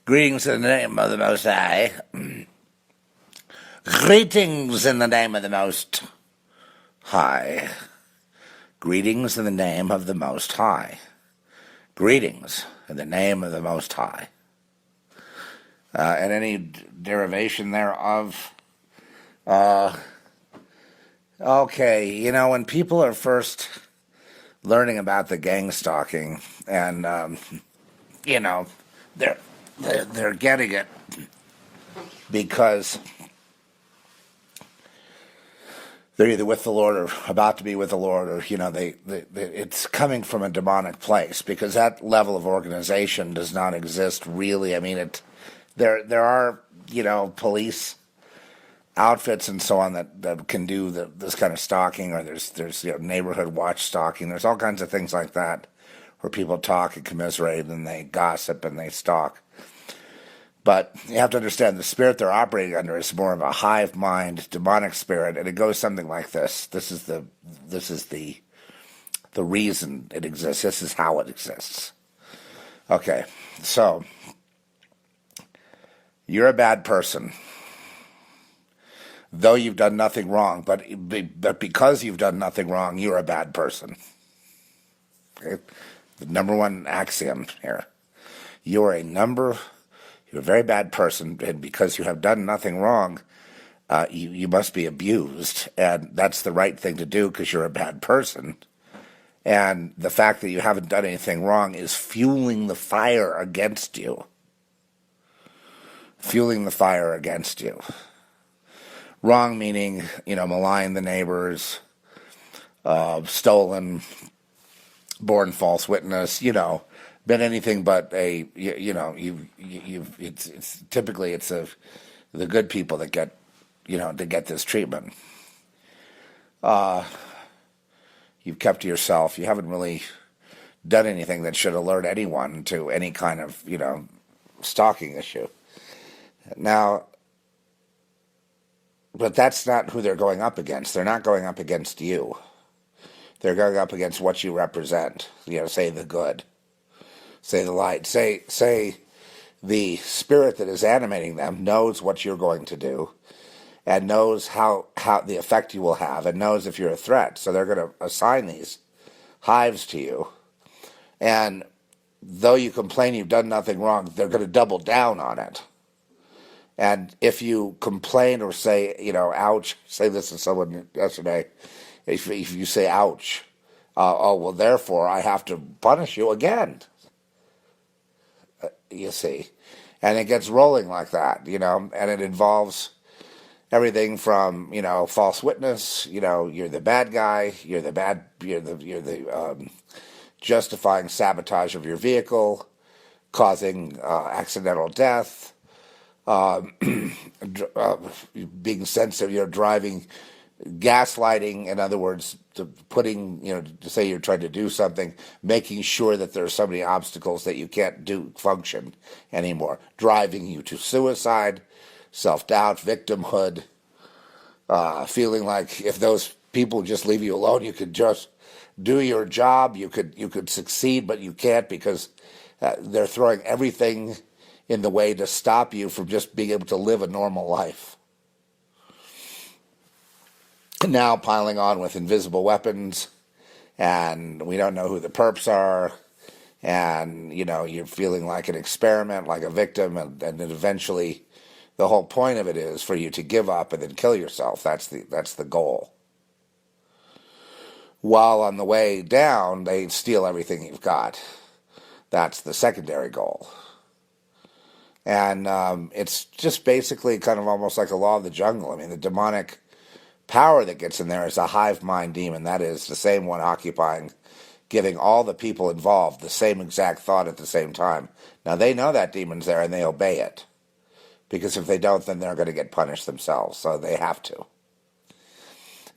Greetings in the name of the Most High. Greetings in the name of the Most High. Greetings in the name of the Most High. Greetings in the name of the Most High. And any derivation thereof. Okay, when people are first learning about the gang stalking, and they're getting it because they're either with the Lord or about to be with the Lord, or it's coming from a demonic place, because that level of organization does not exist really. I mean, there are police outfits and so on that can do this kind of stalking, or there's neighborhood watch stalking. There's all kinds of things like that where people talk and commiserate and they gossip and they stalk. But you have to understand the spirit they're operating under is more of a hive mind, demonic spirit, and it goes something like this. This is the reason it exists. This is how it exists. Okay, so you're a bad person, though you've done nothing wrong. But because you've done nothing wrong, you're a bad person. Okay? The number one axiom here: you're a very bad person, and because you have done nothing wrong, you must be abused, and that's the right thing to do because you're a bad person. And the fact that you haven't done anything wrong is fueling the fire against you. Fueling the fire against you. Wrong meaning, malign the neighbors, stolen, borne false witness, been anything but it's typically the good people that get this treatment. You've kept to yourself. You haven't really done anything that should alert anyone to any kind of stalking issue. Now, but that's not who they're going up against. They're not going up against you. They're going up against what you represent. Say the good. Say the light. Say the spirit that is animating them knows what you're going to do, and knows how the effect you will have, and knows if you're a threat. So they're going to assign these hives to you. And though you complain you've done nothing wrong, they're going to double down on it. And if you complain or say, ouch, say this to someone yesterday, if you say ouch, therefore I have to punish you again. You see, and it gets rolling like that, and it involves everything from, false witness, you're the bad guy, you're the justifying sabotage of your vehicle, causing accidental death, being sensitive, driving, gaslighting, in other words, to say you're trying to do something, making sure that there are so many obstacles that you can't function anymore, driving you to suicide, self-doubt, victimhood, feeling like if those people just leave you alone, you could just do your job, you could succeed, but you can't because they're throwing everything in the way to stop you from just being able to live a normal life. Now piling on with invisible weapons, and we don't know who the perps are, and you're feeling like an experiment, like a victim, and then eventually the whole point of it is for you to give up and then kill yourself. That's the goal. While on the way down, they steal everything you've got. That's the secondary goal. And it's just basically kind of almost like a law of the jungle. I mean, the demonic power that gets in there is a hive mind demon. That is the same one giving all the people involved the same exact thought at the same time. Now, they know that demon's there and they obey it. Because if they don't, then they're going to get punished themselves. So they have to.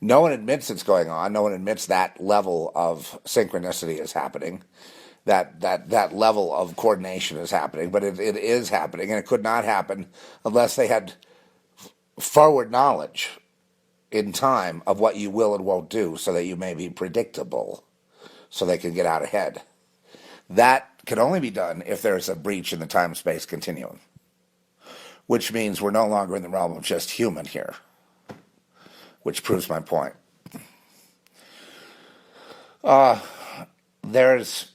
No one admits it's going on. No one admits that level of synchronicity is happening. That level of coordination is happening. But it is happening. And it could not happen unless they had forward knowledge in time of what you will and won't do, so that you may be predictable, so they can get out ahead. That can only be done if there's a breach in the time-space continuum, which means we're no longer in the realm of just human here, which proves my point. There's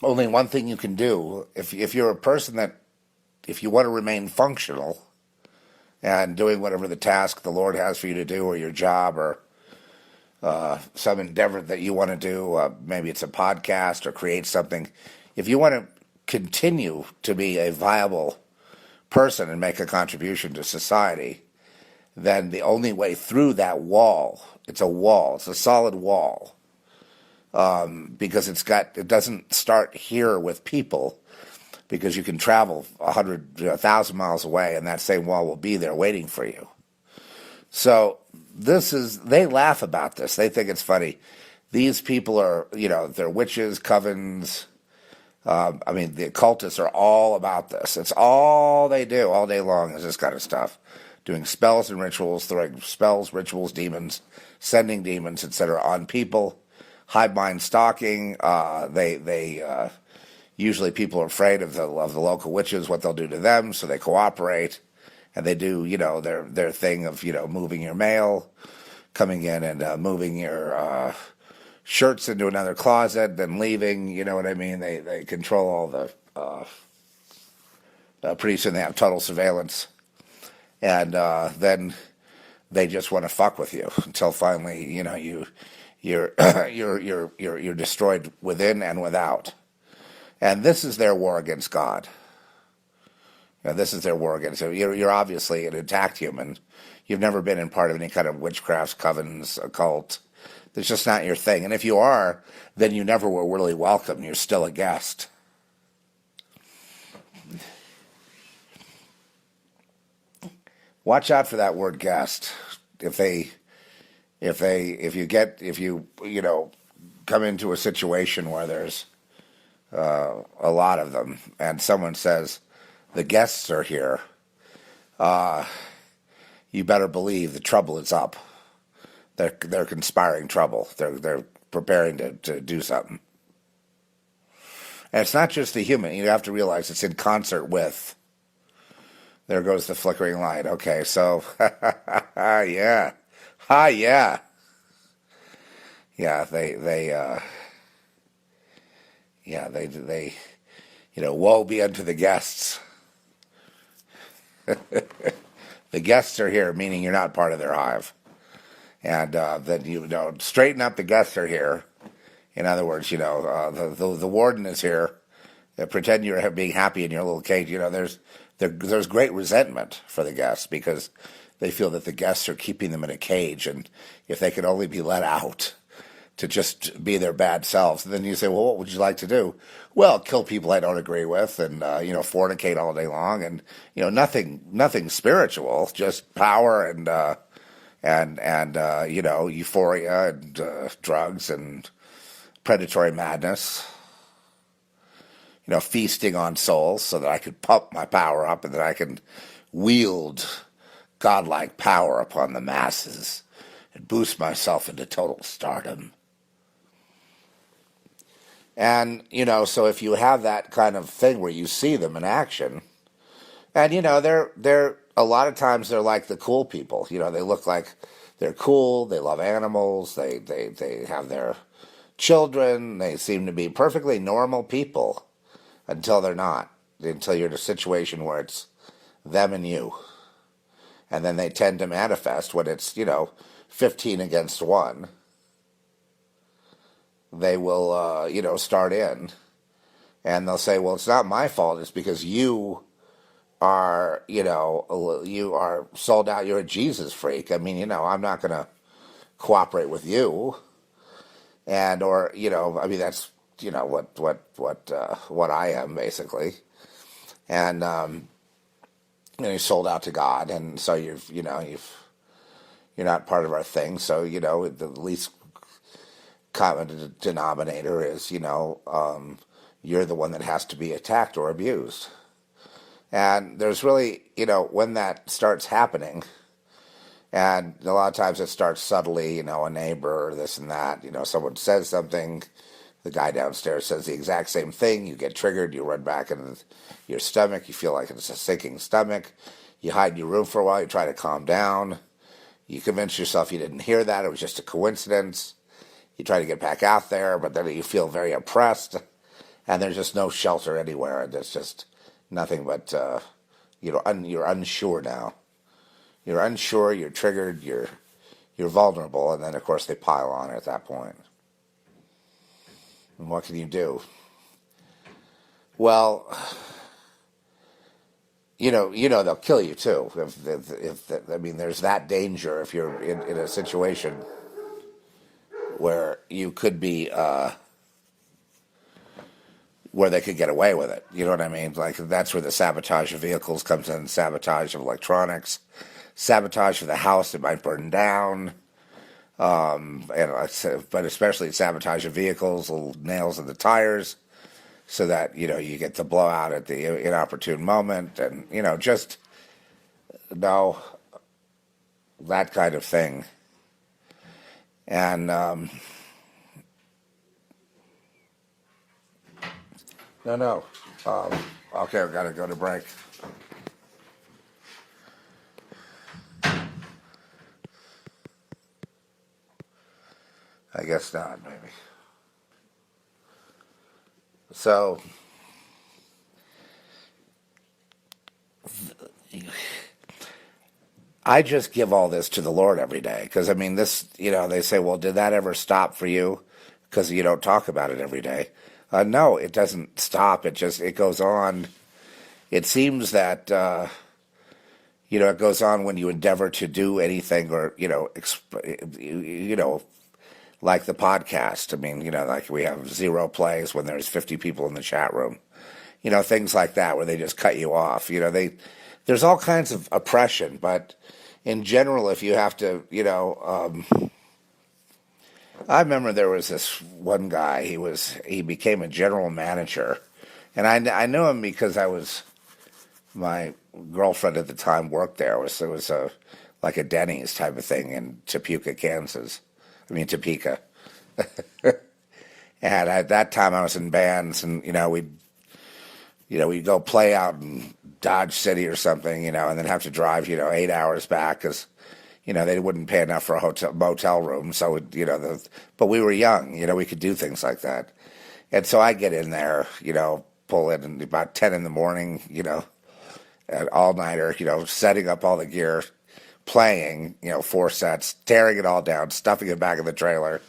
only one thing you can do if you're a person that, if you want to remain functional and doing whatever the task the Lord has for you to do, or your job, or some endeavor that you want to do, maybe it's a podcast or create something. If you want to continue to be a viable person and make a contribution to society, then the only way through that wall, it's a solid wall, because it doesn't start here with people, because you can travel 1,000 miles away and that same wall will be there waiting for you. So they laugh about this. They think it's funny. These people are, they're witches, covens. The occultists are all about this. It's all they do all day long is this kind of stuff. Doing spells and rituals, throwing spells, rituals, demons, sending demons, etc. on people. Hive mind stalking. Usually people are afraid of the local witches, what they'll do to them, so they cooperate. And they do, their thing of, moving your mail, coming in and moving your shirts into another closet, then leaving, you know what I mean? They control all the, pretty soon they have total surveillance. And then they just want to fuck with you until finally, you're you're destroyed within and without. And this is their war against God. This is their war against you. You're obviously an intact human. You've never been in part of any kind of witchcraft, covens, occult. It's just not your thing. And if you are, then you never were really welcome. You're still a guest. Watch out for that word guest. If you come into a situation where there's a lot of them, and someone says, the guests are here, you better believe the trouble is up. They're conspiring trouble. They're preparing to do something. And it's not just the human. You have to realize it's in concert with. There goes the flickering light. Okay, so yeah, yeah. They woe be unto the guests. The guests are here, meaning you're not part of their hive. And then, straighten up, the guests are here. In other words, the warden is here. Pretend you're being happy in your little cage. There's great resentment for the guests because they feel that the guests are keeping them in a cage. And if they could only be let out to just be their bad selves. And then you say, well, what would you like to do? Well, kill people I don't agree with and, fornicate all day long and, nothing spiritual, just power and euphoria and drugs and predatory madness. Feasting on souls so that I could pump my power up and that I can wield godlike power upon the masses and boost myself into total stardom. And, so if you have that kind of thing where you see them in action, and, they're a lot of times they're like the cool people. They look like they're cool, they love animals, they have their children, they seem to be perfectly normal people until they're not, until you're in a situation where it's them and you. And then they tend to manifest when it's, 15 against 1. They will, start in, and they'll say, well, it's not my fault. It's because you are, you are sold out. You're a Jesus freak. I mean, I'm not going to cooperate with you. And, that's, what I am, basically. And, you're sold out to God. And so you're not part of our thing. So, the least common denominator is, you're the one that has to be attacked or abused. And there's really, when that starts happening, and a lot of times it starts subtly, a neighbor or this and that, someone says something, The guy downstairs says the exact same thing. You get triggered. You run back into your stomach. You feel like it's a sinking stomach. You hide in your room for a while. You try to calm down. You convince yourself you didn't hear that. It was just a coincidence. You try to get back out there, but then you feel very oppressed. And there's just no shelter anywhere. And there's just nothing but, you're unsure now. You're unsure. You're triggered. You're vulnerable. And then, of course, they pile on at that point. And what can you do? Well, they'll kill you too. There's that danger if you're in a situation where you could be, where they could get away with it. You know what I mean? Like, that's where the sabotage of vehicles comes in, sabotage of electronics, sabotage of the house that might burn down. But especially sabotage of vehicles, little nails in the tires, so that you get the blowout at the inopportune moment, and just no, that kind of thing. And no, okay, I've got to go to break. I guess not, maybe. So, I just give all this to the Lord every day. Because, this, they say, well, did that ever stop for you? Because you don't talk about it every day. No, it doesn't stop. It goes on. It seems that, it goes on when you endeavor to do anything or, like the podcast. Like we have 0 plays when there's 50 people in the chat room. Things like that where they just cut you off. There's all kinds of oppression, but in general, if you have to, I remember there was this one guy. He became a general manager, and I knew him because my girlfriend at the time worked there. It was like a Denny's type of thing in Topeka, Kansas. Topeka. And at that time, I was in bands, and we'd go play out in Dodge City or something, and then have to drive 8 hours back because they wouldn't pay enough for a motel room. So but we were young, we could do things like that, and so I get in there, pull in and about 10 in the morning, an all-nighter, setting up all the gear, playing, 4 sets, tearing it all down, stuffing it back in the trailer.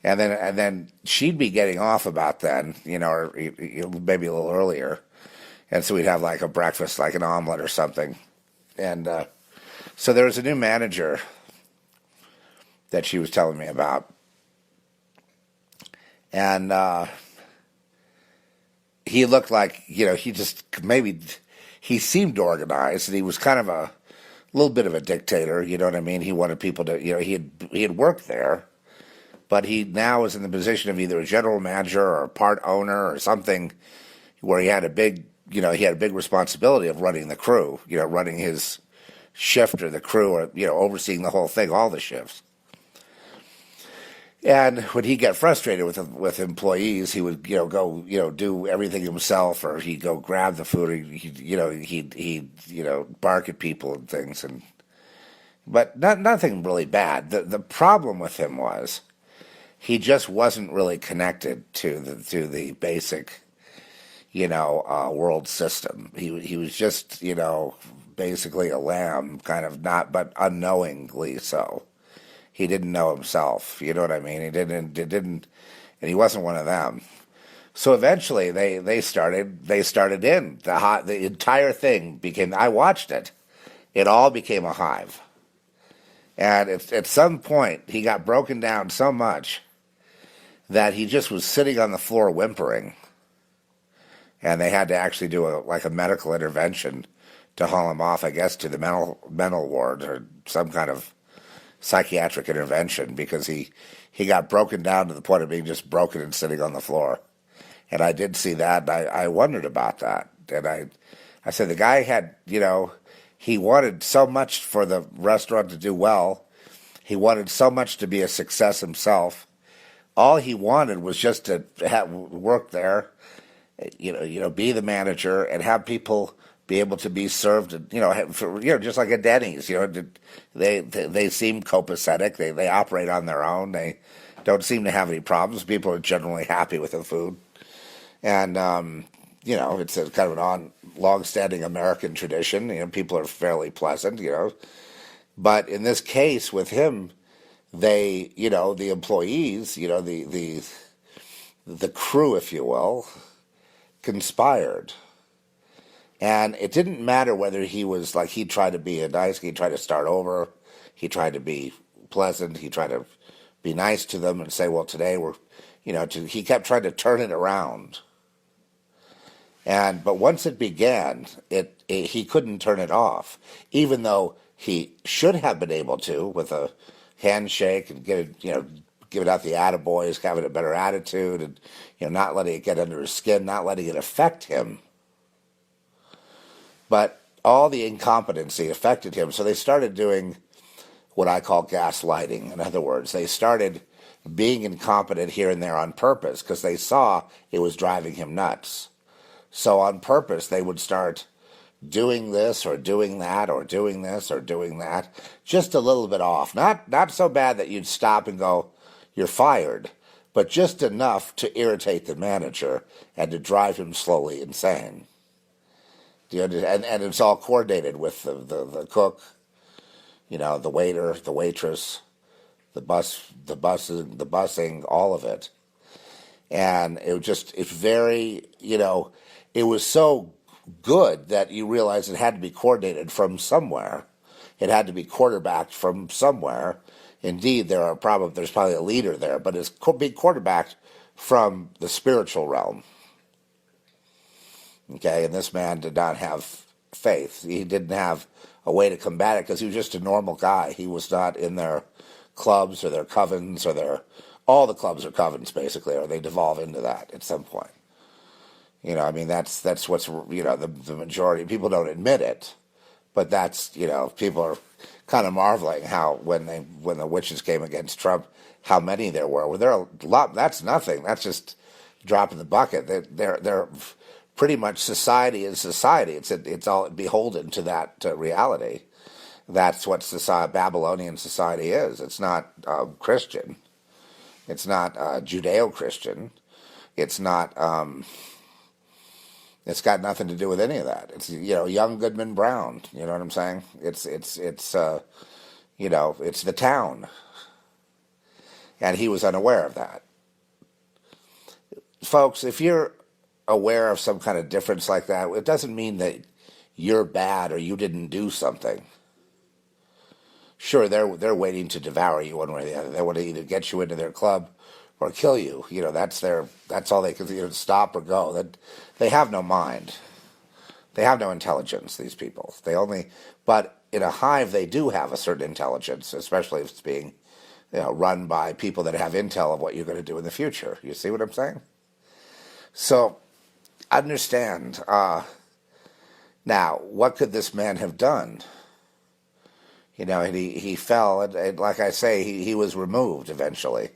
And then she'd be getting off about then, or maybe a little earlier. And so we'd have like a breakfast, like an omelet or something. And so there was a new manager that she was telling me about. And he looked like, he seemed organized, and he was kind of a little bit of a dictator, you know what I mean? He wanted people to, he had worked there, but he now is in the position of either a general manager or a part owner or something, where he had a big responsibility of running the crew, running his shift or the crew, or overseeing the whole thing, all the shifts. And when he got frustrated with employees, he would go do everything himself, or he'd go grab the food, or he'd bark at people and things, but nothing really bad. The problem with him was he just wasn't really connected to the basic world system. He was just basically a lamb, kind of, not, but unknowingly so. He didn't know himself, you know what I mean? He didn't, and he wasn't one of them. So eventually, they started in the entire thing became. I watched it. It all became a hive, and at some point he got broken down so much that he just was sitting on the floor whimpering, and they had to actually do a medical intervention to haul him off, I guess, to the mental ward or some kind of psychiatric intervention, because he got broken down to the point of being just broken and sitting on the floor. And I did see that, and I wondered about that. And I said, the guy had, he wanted so much for the restaurant to do well. He wanted so much to be a success himself. All he wanted was just to work there, be the manager and have people be able to be served, just like a Denny's. They seem copacetic. They operate on their own. They don't seem to have any problems. People are generally happy with the food, and it's a kind of long-standing American tradition. People are fairly pleasant. But in this case with him, the employees, the crew, if you will, conspired. And it didn't matter whether he was like, he tried to be he tried to start over, he tried to be pleasant, he tried to be nice to them and say, well, today he kept trying to turn it around. But once it began, he couldn't turn it off, even though he should have been able to with a handshake and giving out the attaboys, having a better attitude, and not letting it get under his skin, not letting it affect him. But all the incompetency affected him, so they started doing what I call gaslighting. In other words, they started being incompetent here and there on purpose because they saw it was driving him nuts. So on purpose, they would start doing this or doing that or doing this or doing that, just a little bit off. Not so bad that you'd stop and go, you're fired, but just enough to irritate the manager and to drive him slowly insane. And it's all coordinated with the cook, the waiter, the waitress, the busing, all of it. And it's very, it was so good that you realize it had to be coordinated from somewhere. It had to be quarterbacked from somewhere. Indeed, there's probably a leader there, but it's being quarterbacked from the spiritual realm. Okay, and this man did not have faith. He didn't have a way to combat it because he was just a normal guy. He was not in their clubs or their covens or all the clubs are covens basically, or they devolve into that at some point. That's what's the majority. People don't admit it, but that's people are kind of marveling how when the witches came against Trump, how many there were. Well, there are a lot. That's nothing. That's just a drop in the bucket. They're pretty much society is society. It's all beholden to that reality. That's what Babylonian society is. It's not Christian. It's not Judeo-Christian. It's not. It's got nothing to do with any of that. It's young Goodman Brown. You know what I'm saying? It's the town, and he was unaware of that. Folks, if you're aware of some kind of difference like that, it doesn't mean that you're bad or you didn't do something. Sure, they're waiting to devour you one way or the other. They want to either get you into their club or kill you. That's all they can stop or go. They have no mind. They have no intelligence, these people. But in a hive they do have a certain intelligence, especially if it's being run by people that have intel of what you're going to do in the future. You see what I'm saying? So understand. Now, what could this man have done? And he fell, and like I say, he was removed eventually.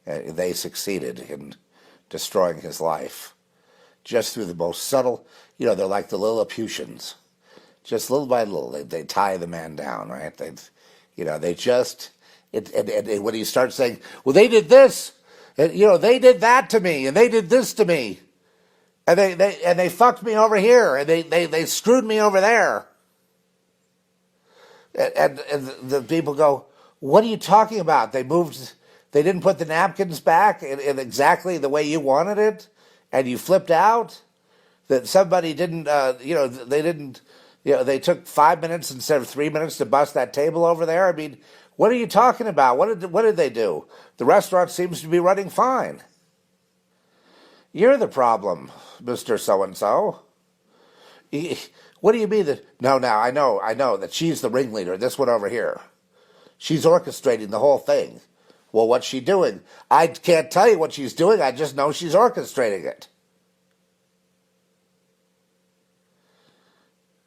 They succeeded in destroying his life just through the most subtle, they're like the Lilliputians. Just little by little, they tie the man down, right? When he starts saying, well, they did this, and, they did that to me, and they did this to me, and they fucked me over here, and they screwed me over there. And the people go, what are you talking about? They didn't put the napkins back in exactly the way you wanted it, and you flipped out? That somebody didn't, they took 5 minutes instead of 3 minutes to bust that table over there? I mean, what are you talking about? What did they do? The restaurant seems to be running fine. You're the problem, Mr. So-and-so. What do you mean that? No, now I know that she's the ringleader. This one over here. She's orchestrating the whole thing. Well, what's she doing? I can't tell you what she's doing. I just know she's orchestrating it.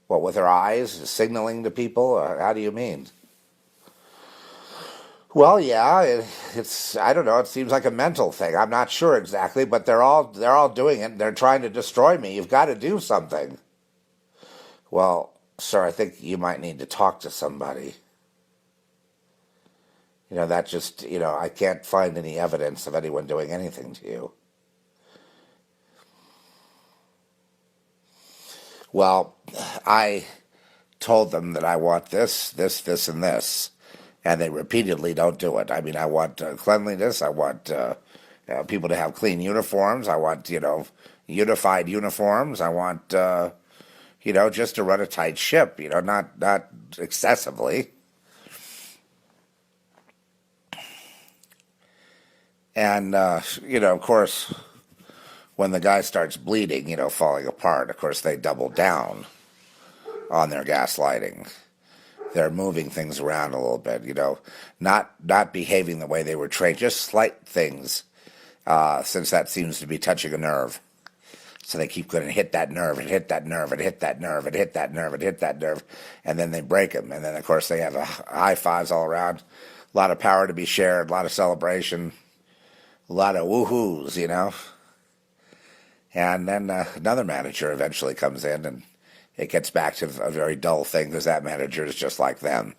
What, with her eyes, signaling to people? Or how do you mean? Well, yeah, it's I don't know. It seems like a mental thing. I'm not sure exactly, but they're all doing it. They're trying to destroy me. You've got to do something. Well, sir, I think you might need to talk to somebody. That just I can't find any evidence of anyone doing anything to you. Well, I told them that I want this, this, this, and this, and they repeatedly don't do it. I mean, I want cleanliness. I want people to have clean uniforms. I want unified uniforms. I want just to run a tight ship. Not excessively. And of course, when the guy starts bleeding, falling apart, of course they double down on their gaslighting. They're moving things around a little bit, not behaving the way they were trained, just slight things, since that seems to be touching a nerve. So they keep going to hit that nerve and hit that nerve and hit that nerve and hit that nerve and hit that nerve, and then they break them. And then, of course, they have high fives all around, a lot of power to be shared, a lot of celebration, a lot of woohoos, And then another manager eventually comes in, and it gets back to a very dull thing because that manager is just like them.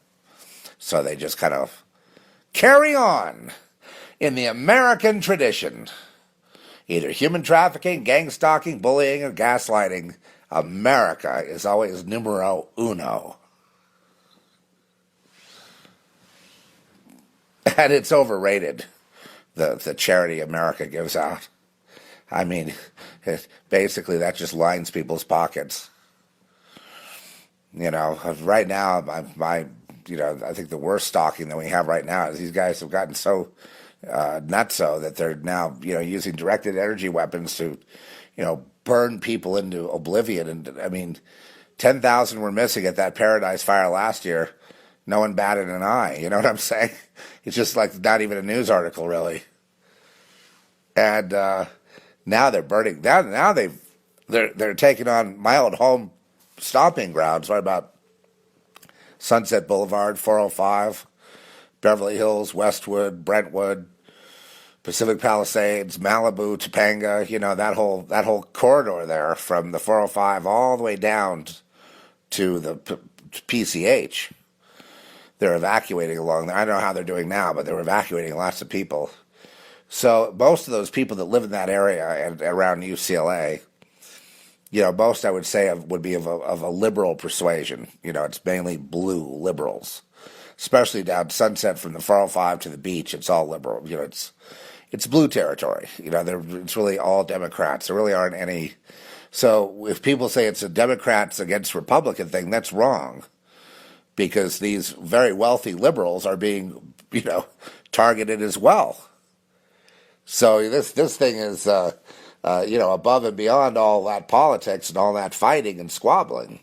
So they just kind of carry on in the American tradition. Either human trafficking, gang stalking, bullying, or gaslighting. America is always numero uno. And it's overrated, the charity America gives out. I mean, basically that just lines people's pockets. Right now, I think the worst stalking that we have right now is these guys have gotten so nutso that they're now, using directed energy weapons to, burn people into oblivion. And I mean, 10,000 were missing at that Paradise Fire last year. No one batted an eye. You know what I'm saying? It's just like not even a news article, really. And now they're burning. Now they're taking on my old home stomping grounds right about Sunset Boulevard, 405, Beverly Hills, Westwood, Brentwood, Pacific Palisades, Malibu, Topanga. That whole corridor there from the 405 all the way down to the PCH. They're evacuating along there. I don't know how they're doing now, but they're evacuating lots of people. So most of those people that live in that area and around UCLA, most I would say would be of a liberal persuasion. It's mainly blue liberals, especially down Sunset from the 405 to the beach. It's all liberal. It's blue territory. It's really all Democrats. There really aren't any. So if people say it's a Democrats against Republican thing, that's wrong, because these very wealthy liberals are being, targeted as well. So this thing is, above and beyond all that politics and all that fighting and squabbling.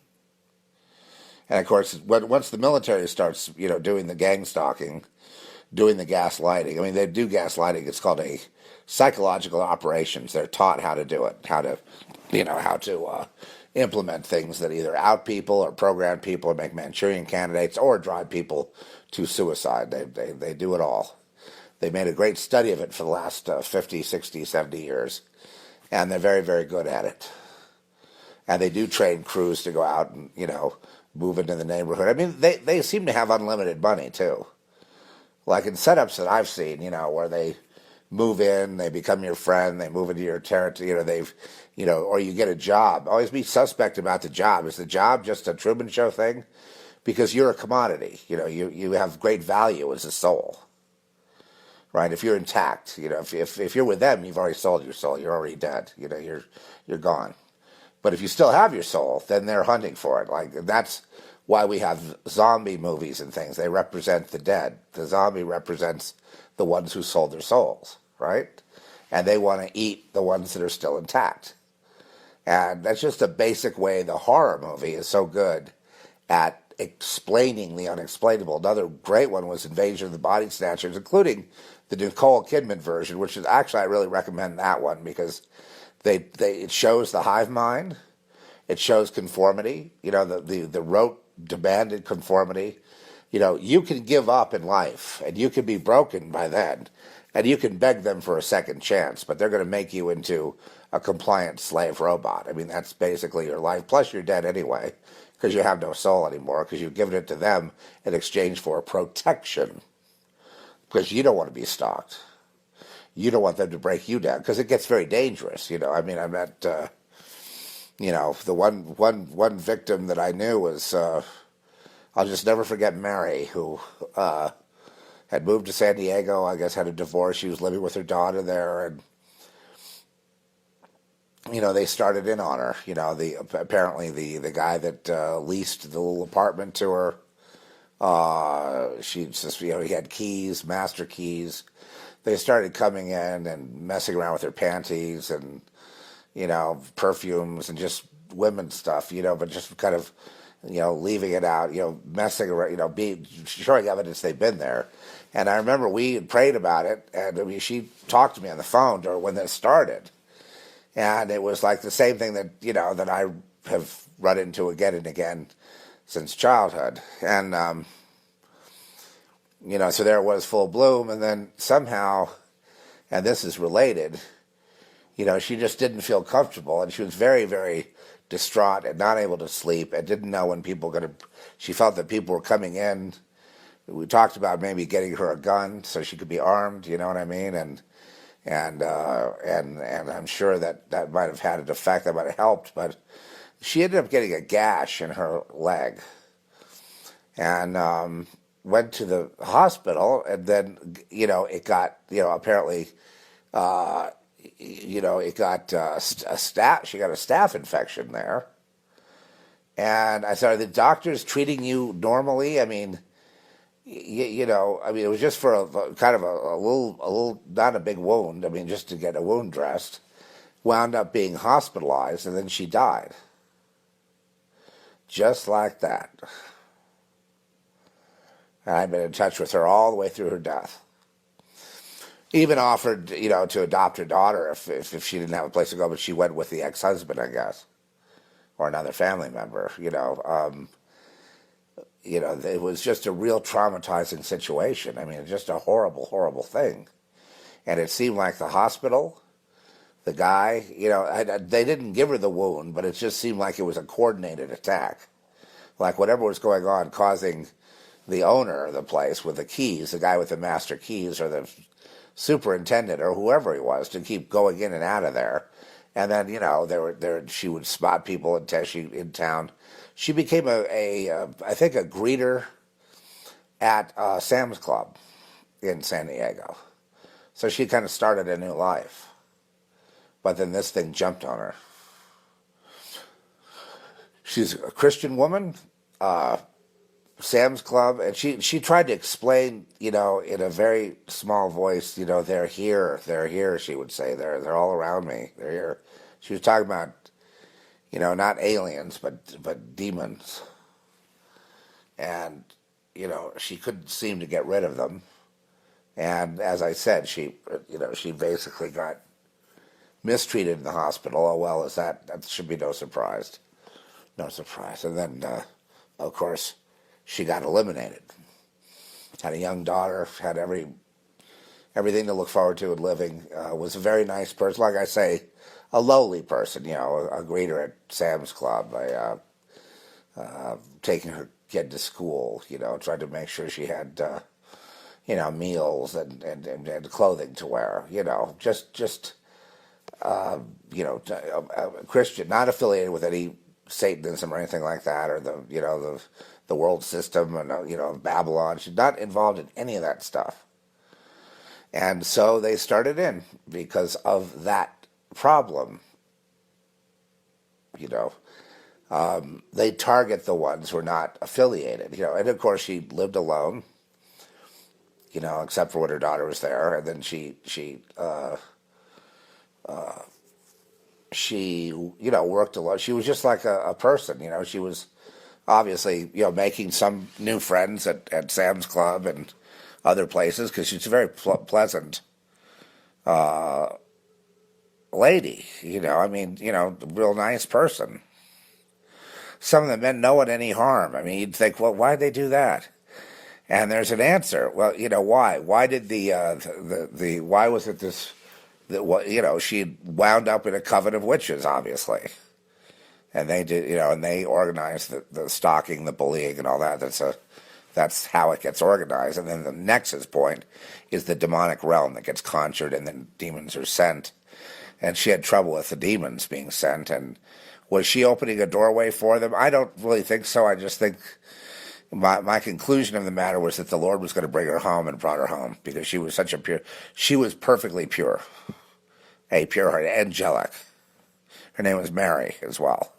And of course, once the military starts, doing the gang stalking, doing the gaslighting. I mean, they do gaslighting. It's called a psychological operations. They're taught how to do it, how to implement things that either out people or program people or make Manchurian candidates or drive people to suicide. They do it all. They made a great study of it for the last 50, 60, 70 years, and they're very, very good at it. And they do train crews to go out and, move into the neighborhood. I mean, they seem to have unlimited money, too. Like in setups that I've seen, where they move in, they become your friend, they move into your territory, or you get a job. Always be suspect about the job. Is the job just a Truman Show thing? Because you're a commodity. You have great value as a soul. Right? If you're intact, if you're with them, you've already sold your soul. You're already dead. You're gone. But if you still have your soul, then they're hunting for it. Like that's why we have zombie movies and things. They represent the dead. The zombie represents the ones who sold their souls, right? And they want to eat the ones that are still intact. And that's just a basic way the horror movie is so good at explaining the unexplainable. Another great one was Invasion of the Body Snatchers, including the Nicole Kidman version, which is actually, I really recommend that one because it shows the hive mind, it shows conformity, the rote demanded conformity, You can give up in life, and you can be broken by then, and you can beg them for a second chance, but they're going to make you into a compliant slave robot. I mean, that's basically your life. Plus, you're dead anyway, because you have no soul anymore, because you've given it to them in exchange for protection, because you don't want to be stalked. You don't want them to break you down, because it gets very dangerous. I mean, I'm not, the one victim that I knew was, I'll just never forget Mary, who had moved to San Diego, I guess had a divorce. She was living with her daughter there, and they started in on her. Apparently the guy that leased the little apartment to her, she just he had keys, master keys. They started coming in and messing around with her panties and perfumes and just women stuff, but just kind of leaving it out, messing around, showing evidence they've been there. And I remember we had prayed about it, and I mean, she talked to me on the phone during when this started. And it was like the same thing that, that I have run into again and again since childhood. And, so there it was full bloom. And then somehow, and this is related, she just didn't feel comfortable. And she was very, very distraught and not able to sleep and didn't know when people were going to, she felt that people were coming in. We talked about maybe getting her a gun so she could be armed, you know what I mean? And I'm sure that might have had an effect, that might have helped, but she ended up getting a gash in her leg and went to the hospital, and then, it got, apparently, it got she got a staph infection there. And I said, are the doctors treating you normally? I mean, it was just for a kind of a little, not a big wound. I mean, just to get a wound dressed. Wound up being hospitalized, and then she died. Just like that. And I've been in touch with her all the way through her death. Even offered, to adopt her daughter if she didn't have a place to go, but she went with the ex-husband, I guess, or another family member. It was just a real traumatizing situation. I mean, just a horrible, horrible thing. And it seemed like the hospital, the guy, they didn't give her the wound, but it just seemed like it was a coordinated attack. Like whatever was going on causing the owner of the place with the keys, the guy with the master keys, or the superintendent or whoever he was, to keep going in and out of there. And then, she would spot people in town. She became I think a greeter at Sam's Club in San Diego. So she kind of started a new life. But then this thing jumped on her. She's a Christian woman, Sam's Club, and she tried to explain, in a very small voice, they're here, she would say, they're all around me, they're here. She was talking about, not aliens, but demons. And, she couldn't seem to get rid of them. And as I said, she basically got mistreated in the hospital. Oh, well, that should be no surprise. No surprise. And then, of course, she got eliminated. Had a young daughter, had everything to look forward to in living. Was a very nice person. Like I say, a lowly person, a greeter at Sam's Club. Taking her kid to school, tried to make sure she had, meals and clothing to wear, just Christian, not affiliated with any Satanism or anything like that, or the world system and Babylon. She's not involved in any of that stuff. And so they started in because of that problem. They target the ones who are not affiliated. And of course she lived alone. Except for when her daughter was there, and then she worked a lot. She was just like a person, She was obviously, making some new friends at Sam's Club and other places, because she's a very pleasant lady, real nice person. Some of the men know it any harm. I mean, you'd think, well, why'd they do that? And there's an answer. Well, why? Why did the why was it this? She wound up in a coven of witches, obviously, and they did, and they organized the stalking, the bullying, and all that. That's how it gets organized. And then the nexus point is the demonic realm that gets conjured, and then demons are sent. And she had trouble with the demons being sent. And was she opening a doorway for them? I don't really think so. I just think my conclusion of the matter was that the Lord was going to bring her home, and brought her home, because she was she was perfectly pure, a pure heart, angelic. Her name was Mary as well.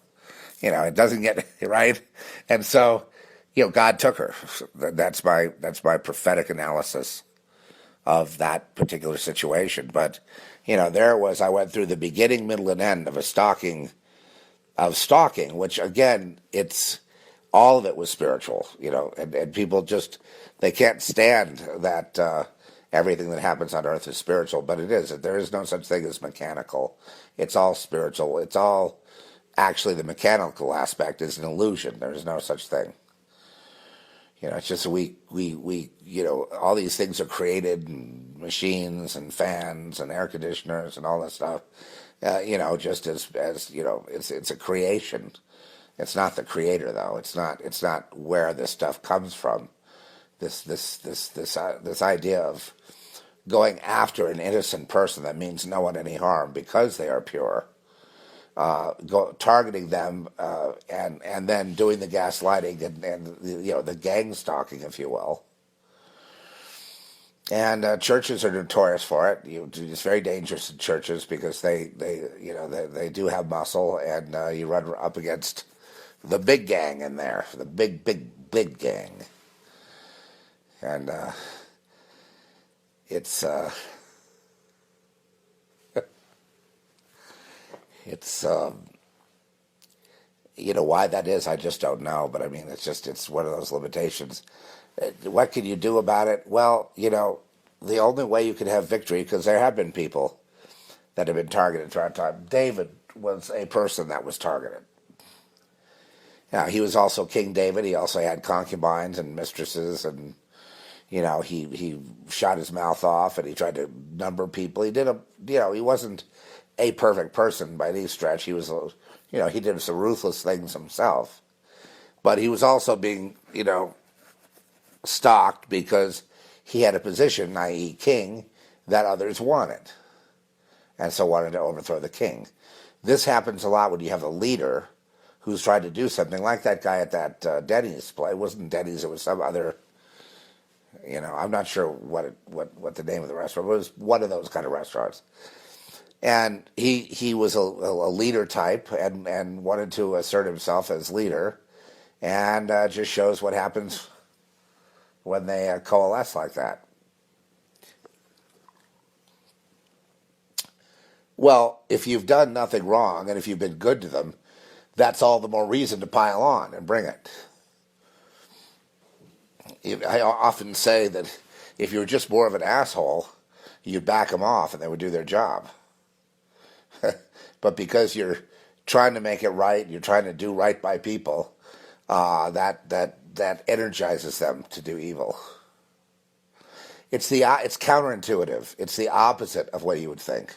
It doesn't get right. And so, God took her. That's my prophetic analysis of that particular situation. But, there it was. I went through the beginning, middle, and end of stalking, which again, all of it was spiritual, and people they can't stand that everything that happens on earth is spiritual, but it is. There is no such thing as mechanical. It's all spiritual. It's all, actually, the mechanical aspect is an illusion. There's no such thing. It's just we all these things are created, and machines and fans and air conditioners and all that stuff, just as it's a creation. It's not the creator, though. It's not where this stuff comes from. This idea of going after an innocent person that means no one any harm because they are pure, targeting them, and then doing the gaslighting and the gang stalking, if you will. And churches are notorious for it. It's very dangerous in churches because they do have muscle, and you run up against the big gang in there, the big gang, and it's why that is, I just don't know. But I mean, it's one of those limitations. What can you do about it? Well, the only way you can have victory, because there have been people that have been targeted throughout time. David was a person that was targeted. Now, he was also King David. He also had concubines and mistresses, and he shot his mouth off, and he tried to number people. He wasn't a perfect person by any stretch. He was, he did some ruthless things himself, but he was also being, stalked because he had a position, i.e., king, that others wanted, and so wanted to overthrow the king. This happens a lot when you have a leader who's tried to do something like that guy at that Denny's play. It wasn't Denny's, it was some other, I'm not sure what the name of the restaurant was. It was one of those kind of restaurants. And he was a leader type, and wanted to assert himself as leader, and just shows what happens when they coalesce like that. Well, if you've done nothing wrong, and if you've been good to them, that's all the more reason to pile on and bring it. I often say that if you were just more of an asshole, you'd back them off and they would do their job. But because you're trying to make it right, you're trying to do right by people, that energizes them to do evil. It's counterintuitive. It's the opposite of what you would think.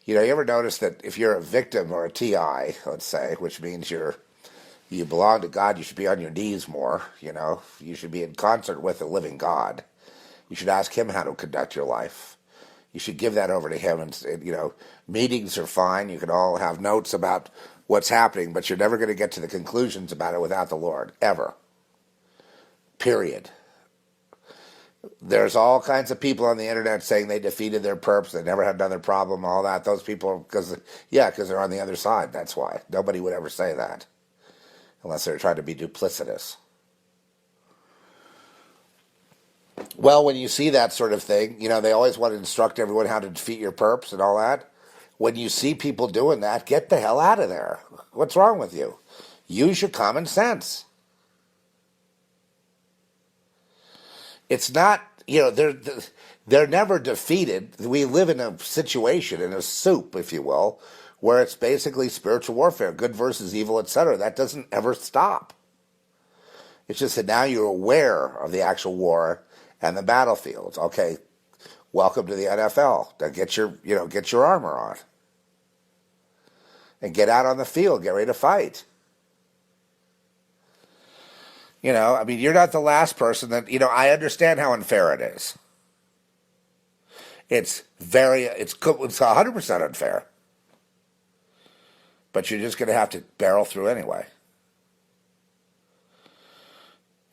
You ever notice that if you're a victim or a TI, let's say, which means you belong to God, you should be on your knees more, you should be in concert with the living God. You should ask him how to conduct your life. You should give that over to him, and meetings are fine. You can all have notes about what's happening, but you're never going to get to the conclusions about it without the Lord, ever. Period. There's all kinds of people on the internet saying they defeated their perps, they never had another problem, all that. Those people, because they're on the other side. That's why. Nobody would ever say that unless they're trying to be duplicitous. Well, when you see that sort of thing, they always want to instruct everyone how to defeat your perps and all that. When you see people doing that, get the hell out of there. What's wrong with you? Use your common sense. It's not, they're never defeated. We live in a situation, in a soup, if you will, where it's basically spiritual warfare, good versus evil, etc. That doesn't ever stop. It's just that now you're aware of the actual war and the battlefields. Okay, welcome to the NFL. Now get your armor on and get out on the field. Get ready to fight. I mean, you're not the last person that, I understand how unfair it is. It's 100% unfair. But you're just going to have to barrel through anyway.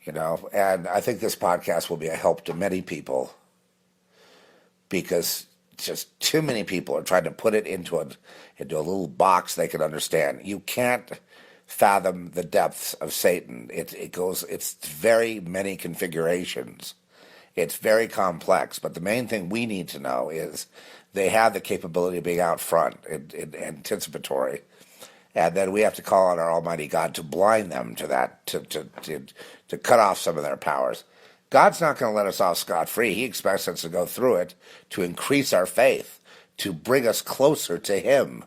And I think this podcast will be a help to many people because just too many people are trying to put it into a little box they can understand. You can't fathom the depths of Satan. It's very many configurations. It's very complex, but the main thing we need to know is they have the capability of being out front and anticipatory. And then we have to call on our Almighty God to blind them to that, to cut off some of their powers. God's not going to let us off scot-free. He expects us to go through it, to increase our faith, to bring us closer to Him,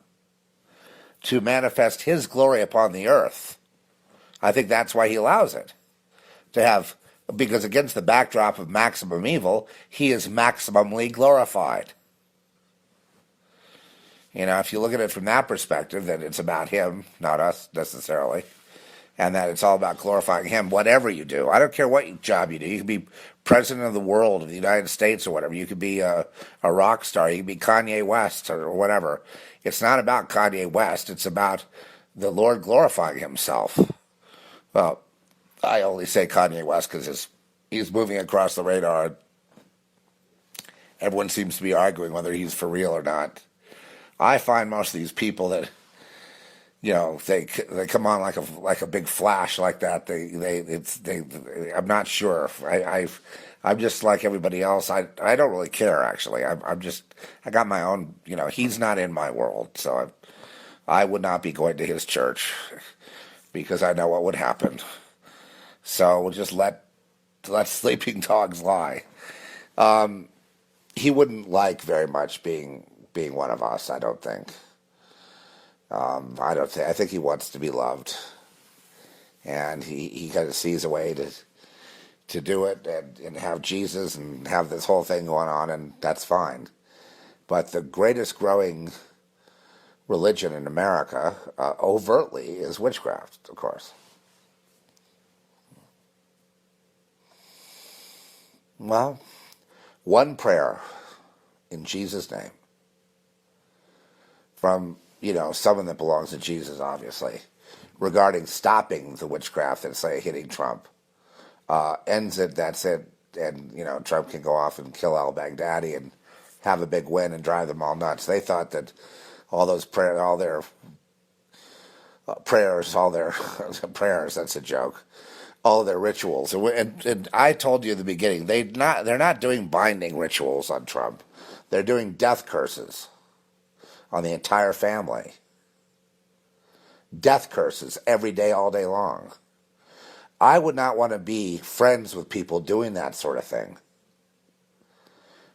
to manifest His glory upon the earth. I think that's why He allows it. Because against the backdrop of maximum evil, He is maximally glorified. If you look at it from that perspective, that it's about Him, not us necessarily, and that it's all about glorifying Him, whatever you do. I don't care what job you do. You could be president of the world, of the United States or whatever. You could be a rock star. You could be Kanye West or whatever. It's not about Kanye West. It's about the Lord glorifying Himself. Well, I only say Kanye West because he's moving across the radar. Everyone seems to be arguing whether he's for real or not. I find most of these people that, they come on like a big flash like that. I'm not sure. I'm just like everybody else. I don't really care actually. I got my own. He's not in my world, so I would not be going to his church because I know what would happen. So we'll just let sleeping dogs lie. He wouldn't like very much being one of us, I don't think. I think he wants to be loved, and he kind of sees a way to do it and have Jesus and have this whole thing going on, and that's fine. But the greatest growing religion in America, overtly, is witchcraft, of course. Well, one prayer in Jesus' name from, someone that belongs to Jesus, obviously, regarding stopping the witchcraft that's, say, hitting Trump. Ends it, that's it, and, Trump can go off and kill al-Baghdadi and have a big win and drive them all nuts. They thought that all their prayers, that's a joke, all their rituals. And I told you at the beginning, they're not doing binding rituals on Trump. They're doing death curses on the entire family. Death curses every day, all day long. I would not want to be friends with people doing that sort of thing.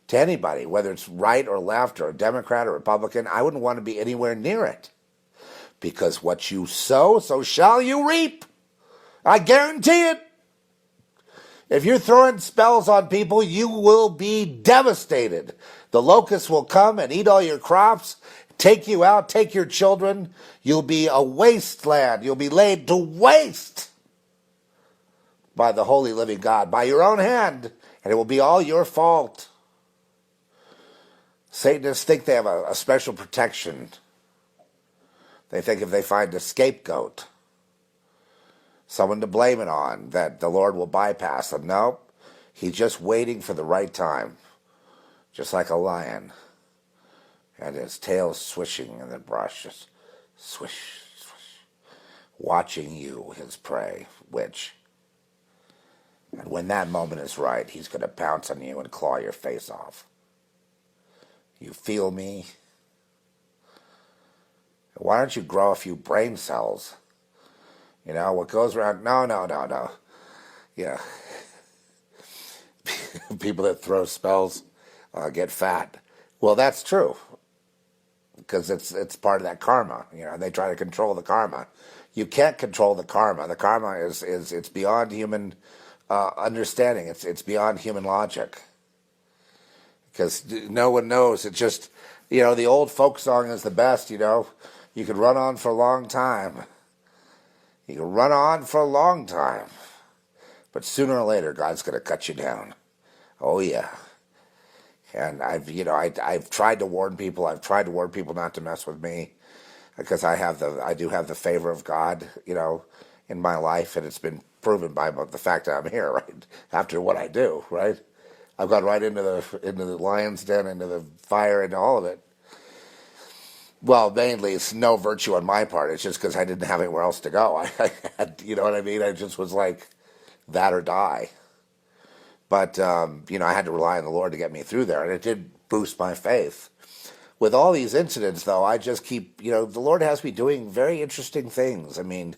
To anybody, whether it's right or left or a Democrat or Republican, I wouldn't want to be anywhere near it. Because what you sow, so shall you reap. I guarantee it. If you're throwing spells on people, you will be devastated. The locusts will come and eat all your crops, take you out, take your children. You'll be a wasteland. You'll be laid to waste by the holy living God, by your own hand, and it will be all your fault. Satanists think they have a special protection. They think if they find a scapegoat, someone to blame it on, that the Lord will bypass them. No, He's just waiting for the right time, just like a lion, and his tail swishing in the brush, just swish, swish, watching you, his prey, witch. And when that moment is right, he's going to pounce on you and claw your face off. You feel me? Why don't you grow a few brain cells? What goes around... No. Yeah. People that throw spells get fat. Well, that's true. Because it's part of that karma. They try to control the karma. You can't control the karma. The karma is it's beyond human understanding. It's beyond human logic because no one knows. It just the old folk song is the best. You could run on for a long time. You can run on for a long time, but sooner or later, God's going to cut you down. Oh yeah. And I've tried to warn people. I've tried to warn people not to mess with me because I do have the favor of God, in my life, and it's been proven by the fact that I'm here, right? After what I do, right? I've gone right into the lion's den, into the fire, into all of it. Well, mainly it's no virtue on my part. It's just because I didn't have anywhere else to go. I had, you know what I mean? I just was like that or die. But, I had to rely on the Lord to get me through there, and it did boost my faith. With all these incidents, though, I just keep, the Lord has me doing very interesting things. I mean,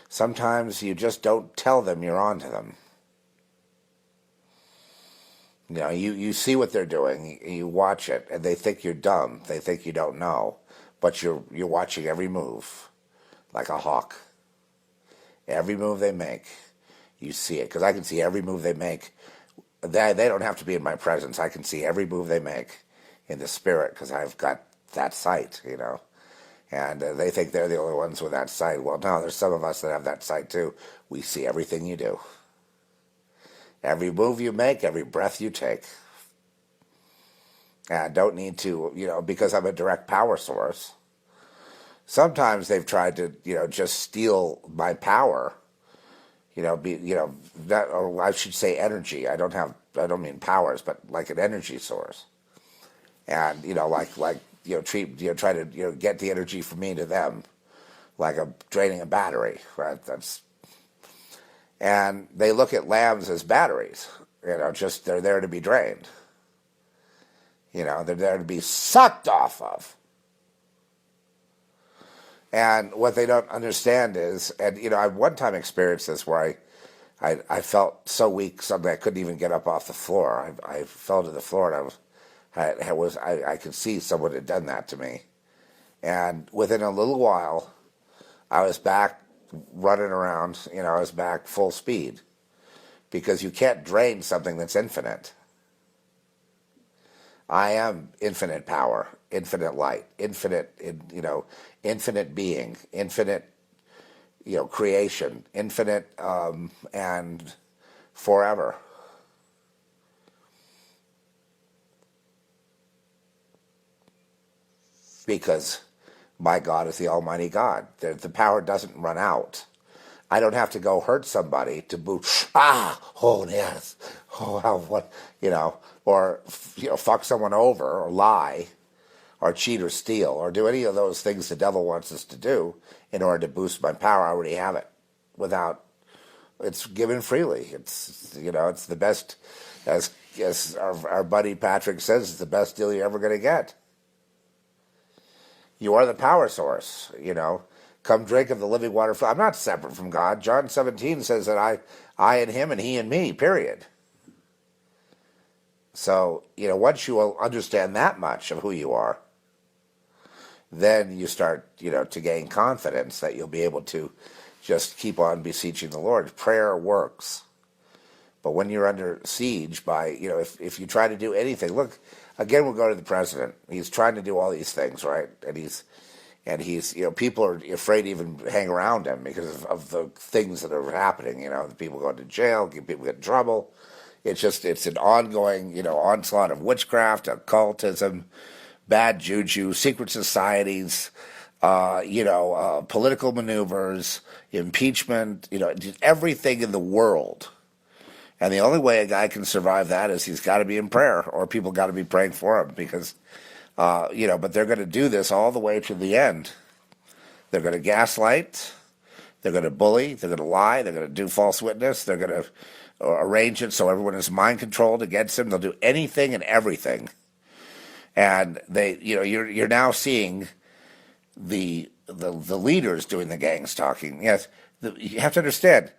sometimes you just don't tell them you're onto them. You see what they're doing, you watch it, and they think you're dumb. They think you don't know. But you're watching every move, like a hawk. Every move they make, you see it. Because I can see every move they make. They don't have to be in my presence. I can see every move they make in the spirit because I've got that sight, And they think they're the only ones with that sight. Well, no, there's some of us that have that sight too. We see everything you do. Every move you make, every breath you take. And I don't need to, because I'm a direct power source. Sometimes they've tried to, just steal my power. That, or I should say energy. I don't mean powers, but like an energy source. And, try to, get the energy from me to them, like I'm draining a battery, right? And they look at lambs as batteries, just they're there to be drained. They're there to be sucked off of. And what they don't understand is, and I one time experienced this where I felt so weak suddenly I couldn't even get up off the floor. I fell to the floor and I could see someone had done that to me. And within a little while, I was back running around, I was back full speed. Because you can't drain something that's infinite. I am infinite power, infinite light, infinite being, infinite, creation, infinite, and forever. Because my God is the Almighty God. The power doesn't run out. I don't have to go hurt somebody to boot. Oh yes, what, or fuck someone over, or lie, or cheat, or steal, or do any of those things the devil wants us to do in order to boost my power. I already have it, without. It's given freely. It's it's the best, as our buddy Patrick says, it's the best deal you're ever going to get. You are the power source. Come drink of the living water. I'm not separate from God. John 17 says that I and him and he and me, period. So, once you understand that much of who you are, then you start, to gain confidence that you'll be able to just keep on beseeching the Lord. Prayer works. But when you're under siege by, if you try to do anything, look, again, we'll go to the president. He's trying to do all these things, right? And he's, people are afraid to even hang around him because of the things that are happening. The people going to jail, people get in trouble. It's an ongoing, onslaught of witchcraft, occultism, bad juju, secret societies, political maneuvers, impeachment, everything in the world. And the only way a guy can survive that is he's got to be in prayer, or people got to be praying for him because, but they're going to do this all the way to the end. They're going to gaslight, they're going to bully, they're going to lie, they're going to do false witness, they're going to arrange it so everyone is mind controlled against him. They'll do anything and everything. And you're now seeing the leaders doing the gang stalking. Yes, you have to understand,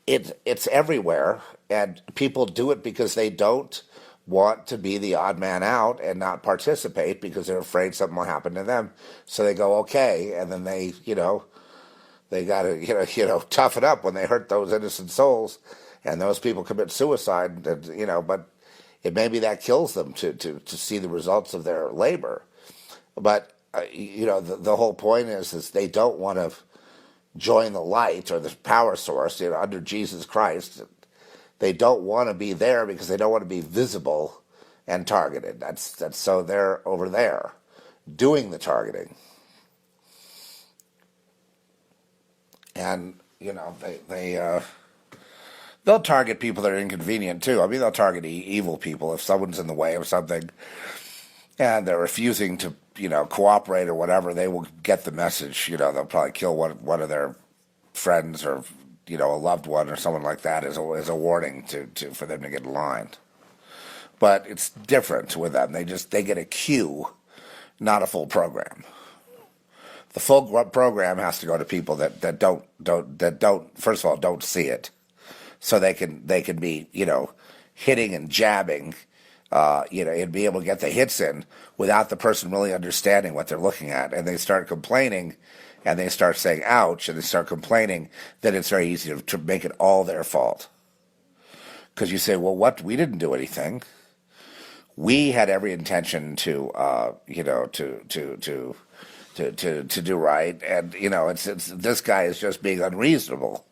it's everywhere, and people do it because they don't want to be the odd man out and not participate because they're afraid something will happen to them. So they go, okay, and then they, They got to toughen up when they hurt those innocent souls, and those people commit suicide. And, but it maybe that kills them to see the results of their labor. But the whole point is they don't want to join the light or the power source, under Jesus Christ. They don't want to be there because they don't want to be visible and targeted. That's so they're over there doing the targeting. And they'll target people that are inconvenient too. I mean, they'll target evil people if someone's in the way of something and they're refusing to cooperate or whatever. They will get the message. They'll probably kill one of their friends or a loved one or someone like that as a warning for them to get in line. But it's different with them. They get a cue, not a full program. The full program has to go to people that don't first of all don't see it, so they can be hitting and jabbing, and be able to get the hits in without the person really understanding what they're looking at, and they start complaining, and they start saying ouch, and they start complaining. Then it's very easy to make it all their fault, because you say, well, what, we didn't do anything. We had every intention to do right, and it's this guy is just being unreasonable,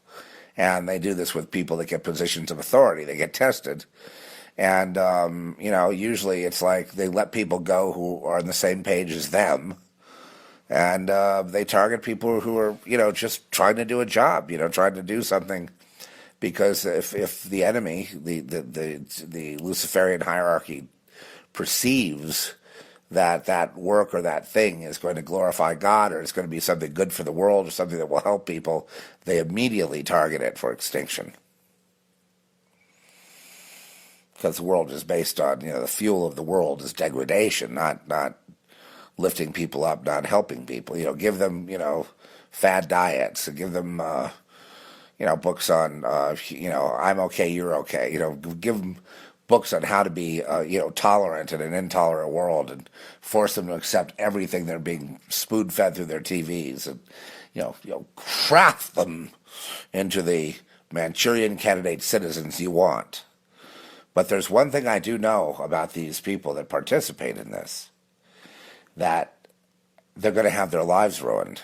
and they do this with people that get positions of authority. They get tested, and usually it's like they let people go who are on the same page as them, and they target people who are just trying to do a job, trying to do something, because if the enemy, the Luciferian hierarchy, perceives that work or that thing is going to glorify God, or it's going to be something good for the world, or something that will help people, they immediately target it for extinction. Because the world is based on, the fuel of the world is degradation, not lifting people up, not helping people. Give them, fad diets, and give them, books on, I'm okay, you're okay. Give them books on how to be, tolerant in an intolerant world, and force them to accept everything they're being spoon-fed through their TVs, and craft them into the Manchurian candidate citizens you want. But there's one thing I do know about these people that participate in this, that they're going to have their lives ruined.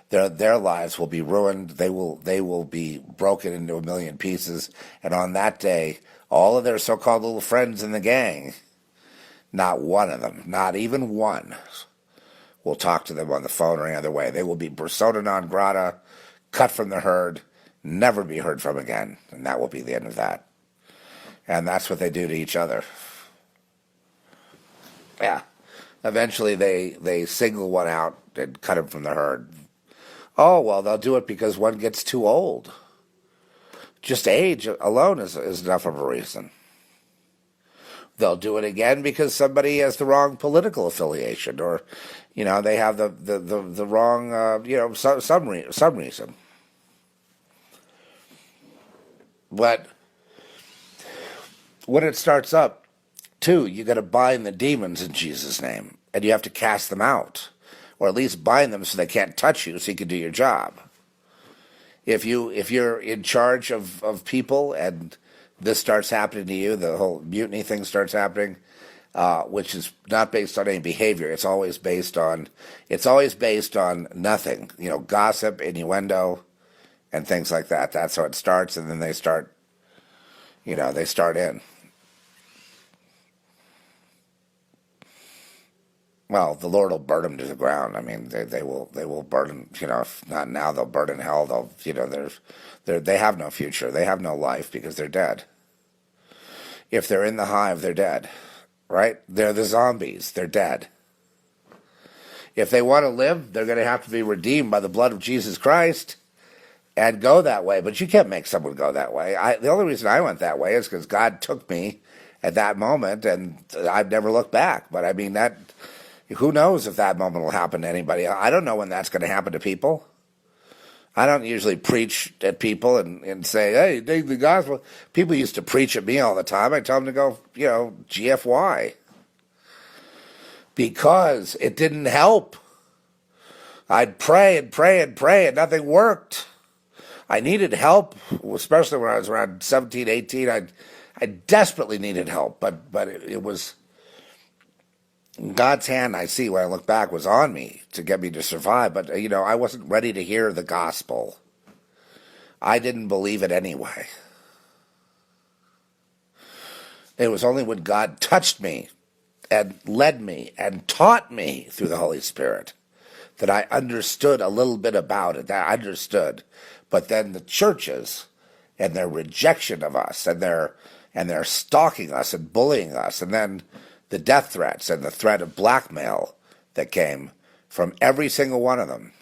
Their lives will be ruined. They will be broken into a million pieces, and on that day, all of their so-called little friends in the gang, not one of them, not even one, will talk to them on the phone or any other way. They will be persona non grata, cut from the herd, never be heard from again, and that will be the end of that. And that's what they do to each other. Yeah. Eventually they single one out and cut him from the herd. Oh, well, they'll do it because one gets too old. Just age alone is enough of a reason. They'll do it again because somebody has the wrong political affiliation, or, they have the wrong, some reason. But when it starts up, too, you got to bind the demons in Jesus' name, and you have to cast them out, or at least bind them so they can't touch you, so you can do your job. If you're in charge of people and this starts happening to you, the whole mutiny thing starts happening, which is not based on any behavior. It's always based on nothing. Gossip, innuendo, and things like that. That's how it starts, and then they start in. Well, the Lord will burn them to the ground. I mean, they will burn them. If not now, they'll burn in hell. They have no future. They have no life because they're dead. If they're in the hive, they're dead, right? They're the zombies. They're dead. If they want to live, they're going to have to be redeemed by the blood of Jesus Christ and go that way. But you can't make someone go that way. The only reason I went that way is because God took me at that moment, and I've never looked back. But I mean that. Who knows if that moment will happen to anybody? I don't know when that's going to happen to people. I don't usually preach at people and say, hey, dig the gospel. People used to preach at me all the time. I tell them to go, GFY. Because it didn't help. I'd pray and pray and pray, and nothing worked. I needed help, especially when I was around 17, 18. I desperately needed help, but it was God's hand, I see when I look back, was on me to get me to survive. But, I wasn't ready to hear the gospel. I didn't believe it anyway. It was only when God touched me and led me and taught me through the Holy Spirit that I understood a little bit about it. That I understood. But then the churches and their rejection of us and their stalking us and bullying us, and then the death threats and the threat of blackmail that came from every single one of them.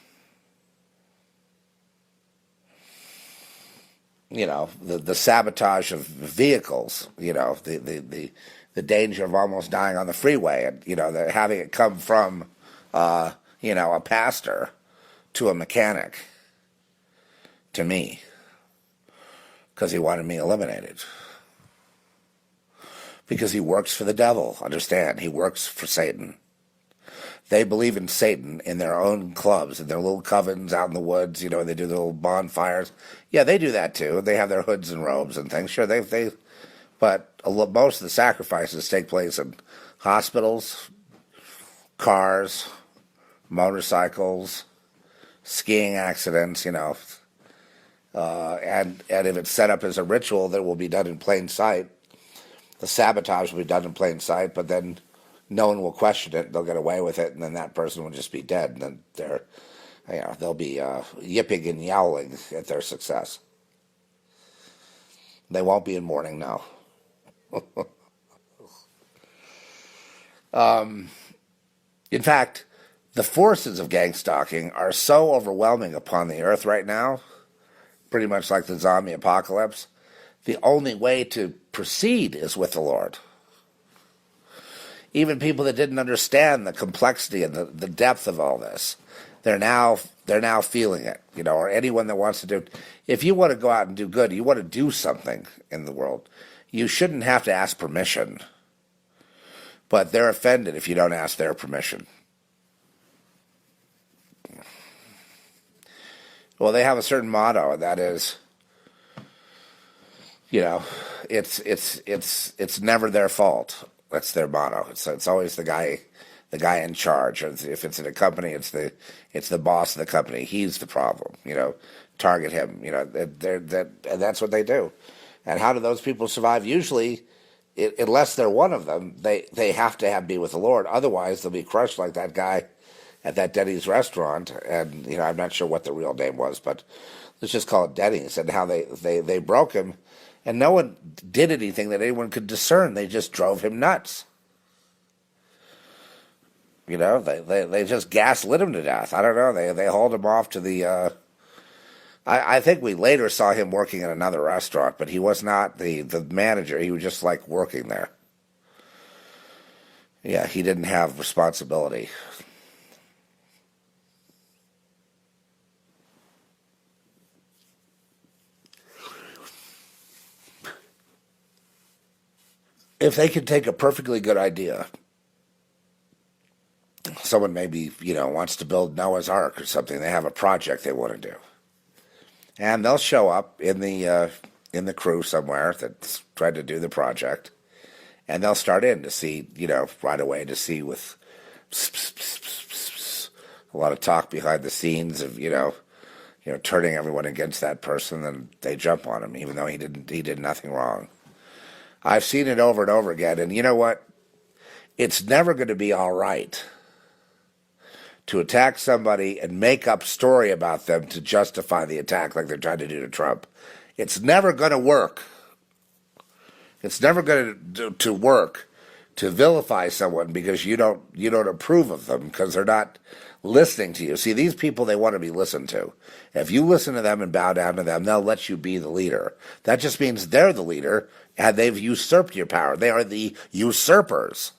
The sabotage of vehicles, the danger of almost dying on the freeway, and, having it come from, a pastor to a mechanic to me because he wanted me eliminated. Because he works for the devil, understand? He works for Satan. They believe in Satan in their own clubs, in their little covens out in the woods, they do their little bonfires. Yeah, they do that too. They have their hoods and robes and things. Sure, but most of the sacrifices take place in hospitals, cars, motorcycles, skiing accidents, and if it's set up as a ritual that will be done in plain sight, the sabotage will be done in plain sight, but then no one will question it. They'll get away with it, and then that person will just be dead. And then they'll be yipping and yowling at their success. They won't be in mourning now. In fact, the forces of gang stalking are so overwhelming upon the earth right now, pretty much like the zombie apocalypse. The only way to proceed is with the Lord. Even people that didn't understand the complexity and the depth of all this, they're now feeling it, or anyone that wants to do. If you want to go out and do good, you want to do something in the world, you shouldn't have to ask permission. But they're offended if you don't ask their permission. Well, they have a certain motto, and that is, it's never their fault. That's their motto. It's always the guy in charge. If it's in a company, it's the boss of the company. He's the problem. Target him. And that's what they do. And how do those people survive? Usually, unless they're one of them, they have to be with the Lord. Otherwise, they'll be crushed like that guy at that Denny's restaurant. And I'm not sure what the real name was, but let's just call it Denny's. And how they broke him. And no one did anything that anyone could discern. They just drove him nuts. They just gaslit him to death. I don't know. They hauled him off to the... I think we later saw him working in another restaurant, but he was not the manager. He was just like working there. Yeah, he didn't have responsibility. If they could take a perfectly good idea, someone maybe, wants to build Noah's Ark or something, they have a project they want to do. And they'll show up in the crew somewhere that's trying to do the project, and they'll start in to see, right away to see with a lot of talk behind the scenes of, turning everyone against that person, and they jump on him, even though he did nothing wrong. I've seen it over and over again, and you know what? It's never going to be all right to attack somebody and make up story about them to justify the attack like they're trying to do to Trump. It's never going to work. It's never going to work to vilify someone because you don't approve of them because they're not listening to you. See, these people, they want to be listened to. If you listen to them and bow down to them, they'll let you be the leader. That just means they're the leader and they've usurped your power. They are the usurpers.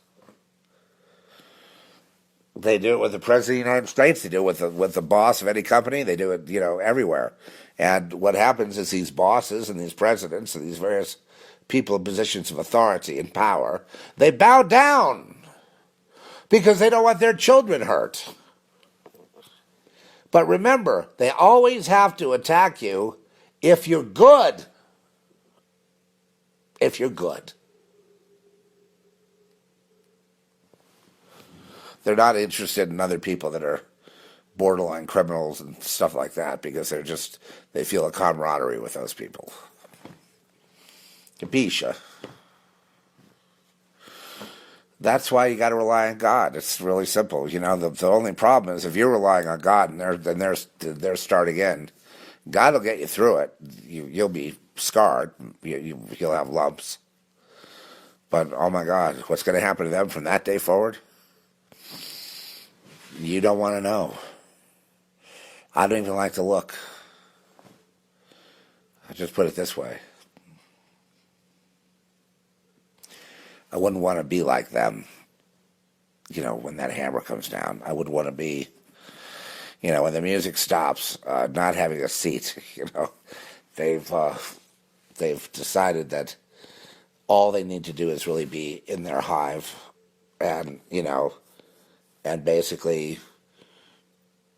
They do it with the President of the United States. They do it with the boss of any company. They do it, everywhere. And what happens is these bosses and these presidents and these various people in positions of authority and power, they bow down because they don't want their children hurt. But remember, they always have to attack you if you're good. If you're good. They're not interested in other people that are borderline criminals and stuff like that because they feel a camaraderie with those people. Capisce? That's why you got to rely on God. It's really simple. The only problem is if you're relying on God and they're starting in, God will get you through it. You'll be scarred. You'll have lumps. But oh my God, what's going to happen to them from that day forward? You don't want to know. I don't even like to look. I just put it this way. I wouldn't want to be like them. When that hammer comes down, I would want to be, when the music stops, not having a seat. They've decided that all they need to do is really be in their hive, and and basically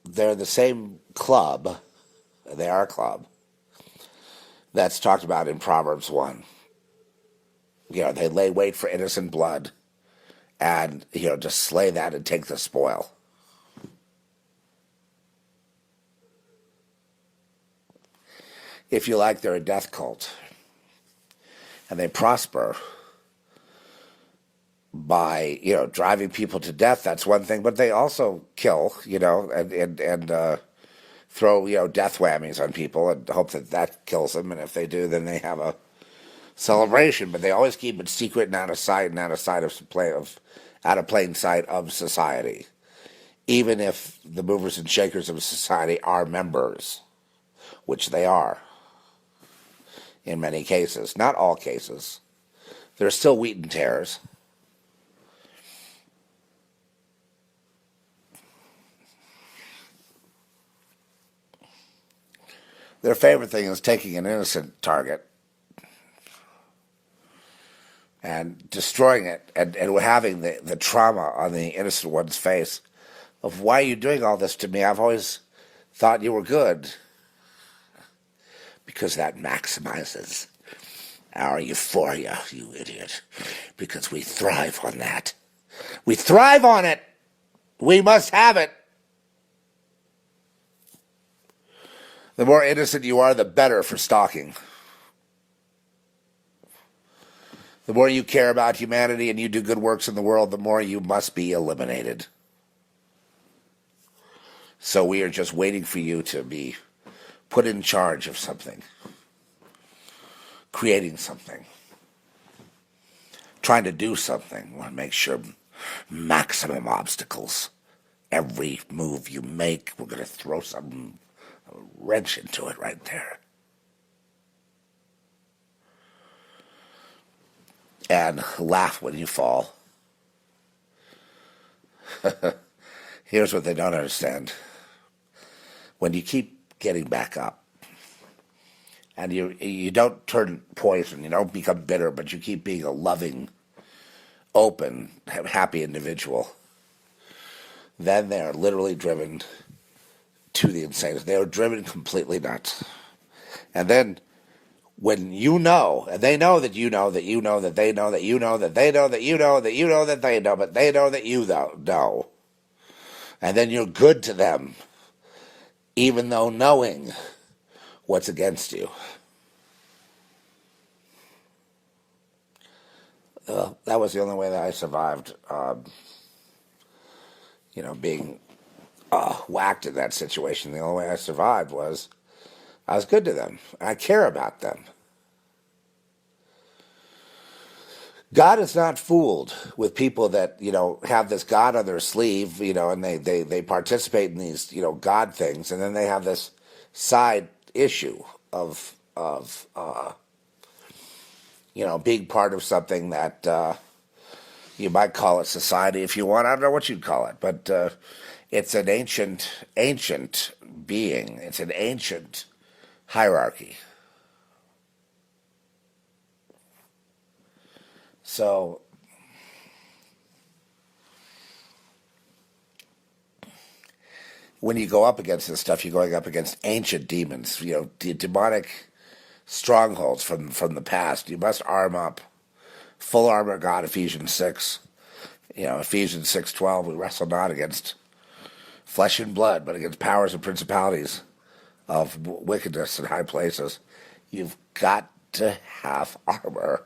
they're the same club. They are a club that's talked about in Proverbs 1. They lay wait for innocent blood and, just slay that and take the spoil. If you like, they're a death cult. And they prosper by, driving people to death. That's one thing. But they also kill, and throw, death whammies on people and hope that kills them. And if they do, then they have a celebration. But they always keep it secret and out of sight and out of plain sight of society. Even if the movers and shakers of society are members, which they are in many cases. Not all cases. There's still wheat and tares. Their favorite thing is taking an innocent target and destroying it and having the trauma on the innocent one's face of, why are you doing all this to me? I've always thought you were good. Because that maximizes our euphoria, you idiot. Because we thrive on that. We thrive on it. We must have it. The more innocent you are, the better for stalking. The more you care about humanity and you do good works in the world, the more you must be eliminated. So we are just waiting for you to be put in charge of something. Creating something. Trying to do something. We want to make sure maximum obstacles. Every move you make, we're going to throw some wrench into it right there. And laugh when you fall. Here's what they don't understand. When you keep getting back up, and you don't turn poison, you don't become bitter, but you keep being a loving, open, happy individual, then they're literally driven to the insane. They are driven completely nuts. And then when you know, and they know that you know that you know that they know that you know that they know that you know that you know that they know, but they know that you know. And then you're good to them, even though knowing what's against you. That was the only way that I survived, being whacked in that situation. The only way I survived was I was good to them. I care about them. God is not fooled with people that, have this God on their sleeve, and they participate in these, God things, and then they have this side issue of being part of something that you might call it society if you want. I don't know what you'd call it, but it's an ancient being. It's an ancient hierarchy. So when you go up against this stuff, you're going up against ancient demons, demonic strongholds from the past. You must arm up. Full armor of God, Ephesians 6. Ephesians 6:12, we wrestle not against flesh and blood, but against powers and principalities of wickedness in high places. You've got to have armor.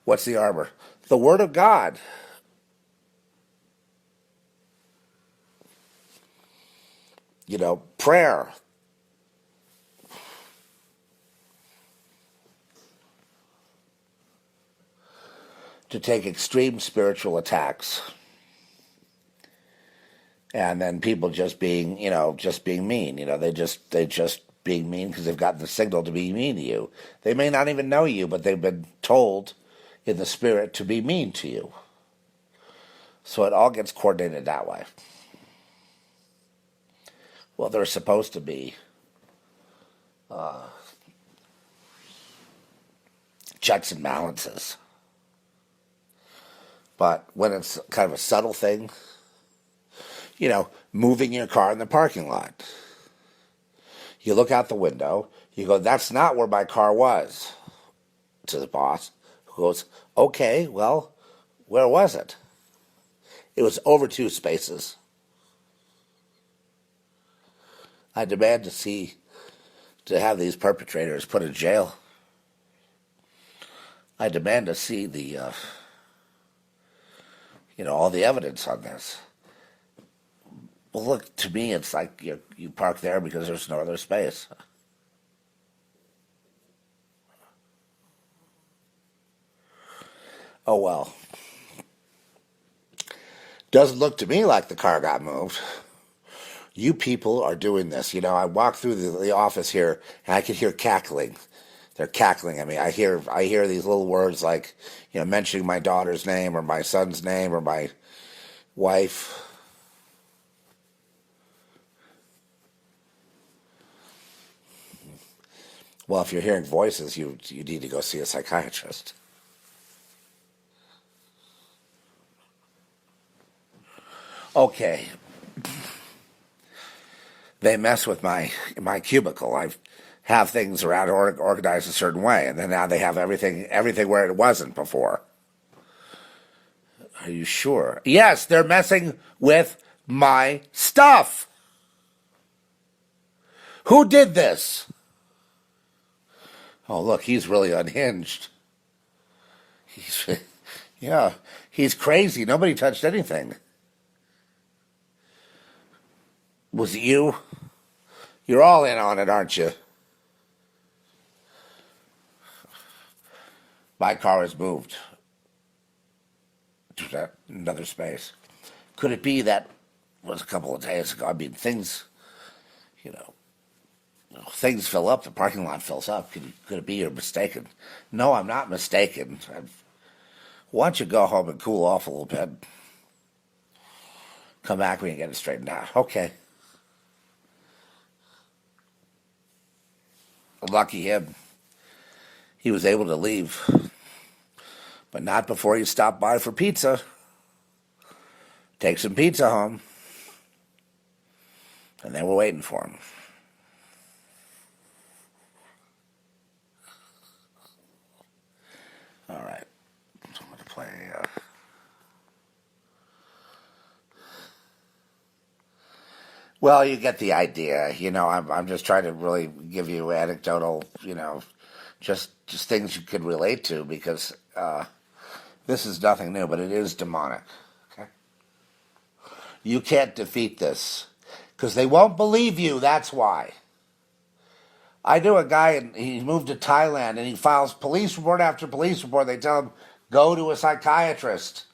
What's the armor? The Word of God. Prayer. To take extreme spiritual attacks. And then people just being mean. They just being mean because they've gotten the signal to be mean to you. They may not even know you, but they've been told in the spirit to be mean to you. So it all gets coordinated that way. Well, they're supposed to be checks and balances. But when it's kind of a subtle thing, moving your car in the parking lot. You look out the window, you go, that's not where my car was, to the boss, who goes, okay, well, where was it? It was over 2 spaces. I demand to have these perpetrators put in jail. I demand to see all the evidence on this. Well, look, to me, it's like you park there because there's no other space. Oh, well. Doesn't look to me like the car got moved. You people are doing this. I walk through the office here, and I can hear cackling. They're cackling at me. I hear these little words like, mentioning my daughter's name or my son's name or my wife. Well, if you're hearing voices, you need to go see a psychiatrist. Okay. They mess with my cubicle. I have things around organized a certain way, and then now they have everything where it wasn't before. Are you sure? Yes, they're messing with my stuff. Who did this? Oh, look, he's really unhinged. He's crazy. Nobody touched anything. Was it you? You're all in on it, aren't you? My car has moved to that another space. Could it be that was a couple of days ago? I mean, things fill up. The parking lot fills up. Could it be you're mistaken? No, I'm not mistaken. Why don't you go home and cool off a little bit? Come back when you get it straightened out. Okay. Lucky him. He was able to leave. But not before he stopped by for pizza. Take some pizza home. And they were waiting for him. All right. I'm going to play... Well, you get the idea. I'm just trying to really give you anecdotal, just things you could relate to because this is nothing new, but it is demonic. Okay? You can't defeat this because they won't believe you. That's why. I knew a guy, and he moved to Thailand, and he files police report after police report. They tell him, go to a psychiatrist.